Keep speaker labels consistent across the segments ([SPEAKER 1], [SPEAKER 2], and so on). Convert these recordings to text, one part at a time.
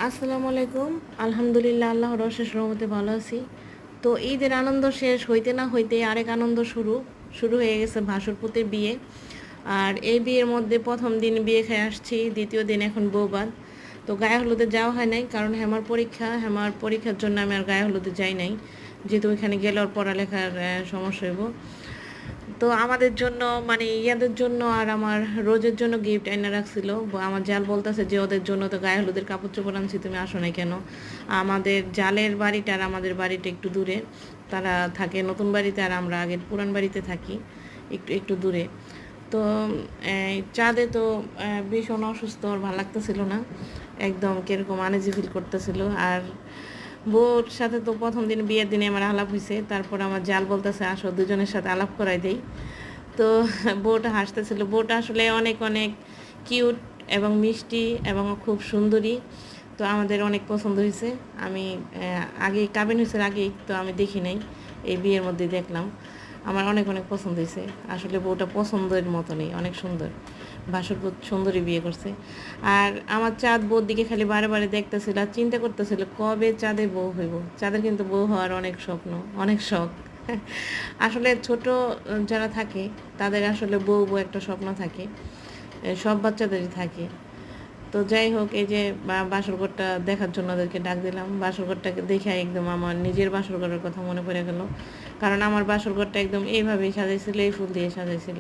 [SPEAKER 1] আসসালামু আলাইকুম। আলহামদুলিল্লাহ, আল্লাহর অশেষ রহমতে ভালো আছি। তো ঈদের আনন্দ শেষ হইতে না হইতে আরেক আনন্দ শুরু শুরু হয়ে গেছে ভাসুরপুতের বিয়ে। আর এই বিয়ের মধ্যে প্রথম দিন বিয়ে খেয়ে আসছি, দ্বিতীয় দিন এখন বৌবাদ। তো গায়ে হলুদে যাওয়া হয় নাই, কারণ হেমার পরীক্ষার জন্য আমি আর গায়ে হলুদে যাই নাই, যেহেতু ওইখানে গেলে ওর পড়ালেখার সমস্যা হইব। তো আমাদের জন্য মানে ইয়াদের জন্য আর আমার রোজের জন্য গিফট এনে রাখছিল। আমার জাল বলতেছে যে ওদের জন্য তো গায়ে হলুদের কাপড় চোপড় আনছি, তুমি আসো নাই কেন? আমাদের জালের বাড়িটা আর আমাদের বাড়িটা একটু দূরে, তারা থাকে নতুন বাড়িতে আর আমরা আগের পুরান বাড়িতে থাকি একটু একটু দূরে। তো চাঁদে তো ভীষণ অসুস্থ, ওর ভালো লাগতেছিল না, একদম কিরকম আনইজি ফিল করতেছিল। আর বউর সাথে তো প্রথম দিন বিয়ের দিনে আমার আলাপ হয়েছে, তারপর আমার জাল বলতেছে আসো দুজনের সাথে আলাপ করাই দেই। তো বউটা হাসতেছিল। বউটা আসলে অনেক অনেক কিউট এবং মিষ্টি এবং খুব সুন্দরী। তো আমাদের অনেক পছন্দ হয়েছে। আমি আগে কাবিন হয়েছে আগেই তো আমি দেখি নাই, এই বিয়ের মধ্যে দেখলাম। আমার অনেক অনেক পছন্দ হয়েছে। আসলে বউটা পছন্দের মতনই অনেক সুন্দর, বাসরপুত সুন্দরী বিয়ে করছে। আর আমার চাঁদ বউর দিকে খালি বারে বারে দেখতেছিল আর চিন্তা করতেছিল কবে চাঁদের বউ হইব। চাঁদের কিন্তু বউ হওয়ার অনেক স্বপ্ন, অনেক শখ। আসলে ছোট যারা থাকে তাদের আসলে বউ বউ একটা স্বপ্ন থাকে, সব বাচ্চাদেরই থাকে। তো যাই হোক, এই যে বাসরঘরটা দেখার জন্য ওদেরকে ডাক দিলাম। বাসরঘরটাকে দেখে একদম আমার নিজের বাসরঘরের কথা মনে পড়ে গেল, কারণ আমার বাসরঘরটা একদম এইভাবেই সাজাইছিল, এই ফুল দিয়ে সাজাইছিল।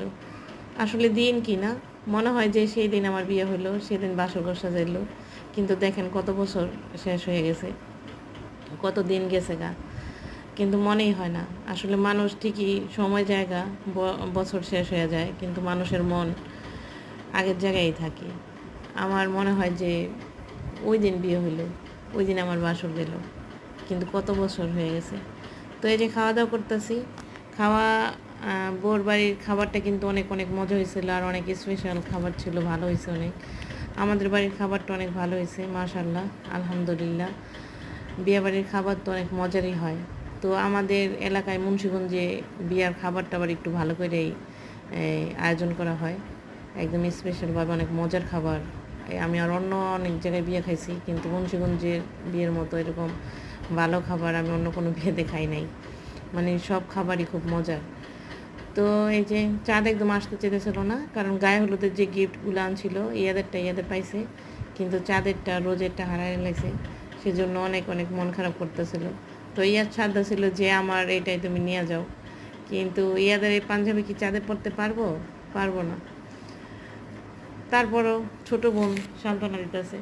[SPEAKER 1] আসলে দিন কি না, মনে হয় যে সেই দিন আমার বিয়ে হলো, সেদিন বাসরঘর সাজাইলো। কিন্তু দেখেন কত বছর শেষ হয়ে গেছে, কত দিন গেছে গা, কিন্তু মনেই হয় না। আসলে মানুষ ঠিকই সময় জায়গা বছর শেষ হয়ে যায়, কিন্তু মানুষের মন আগের জায়গায় থাকে। আমার মনে হয় যে ওই দিন বিয়ে হলো, ওই দিন আমার বাসর গেল, কিন্তু কত বছর হয়ে গেছে। তো এই যে খাওয়া দাওয়া করতেছি, খাওয়া বোর বাড়ির খাবারটা কিন্তু অনেক অনেক মজা হয়েছিল, আর অনেক স্পেশাল খাবার ছিল, ভালো হয়েছে অনেক। আমাদের বাড়ির খাবারটা অনেক ভালো হয়েছে মাশাল্লাহ, আলহামদুলিল্লাহ। বিয়েবাড়ির খাবার তো অনেক মজারই হয়। তো আমাদের এলাকায় মুন্সিগঞ্জে বিয়ার খাবার টাবার একটু ভালো করেই আয়োজন করা হয়, একদম স্পেশালভাবে অনেক মজার খাবার। আমি আর অন্য অনেক জায়গায় বিয়ে খাইছি, কিন্তু মুন্সিগঞ্জের বিয়ের মতো এরকম ভালো খাবার আমি অন্য কোনো বিয়েতে খাই নাই। মানে সব খাবারই খুব মজার। তো এই যে চাঁদ একদম আসতে চেয়েছিল না, কারণ গায়ে হলুদের যে গিফটগুলো আনছিল ইয়াদের পাইছে, কিন্তু চাঁদেরটা রোজেরটা হারাই লাগছে। সেজন্য অনেক অনেক মন খারাপ করতেছিল। তো ইয়ার সাধ্য ছিল যে আমার এইটাই তুমি নিয়ে যাও, কিন্তু ইয়াদের এই পাঞ্জাবি কি চাঁদে পরতে পারবো? পারবো না। তারপরও ছোট বোন সান্ত্বনা দিতেছে।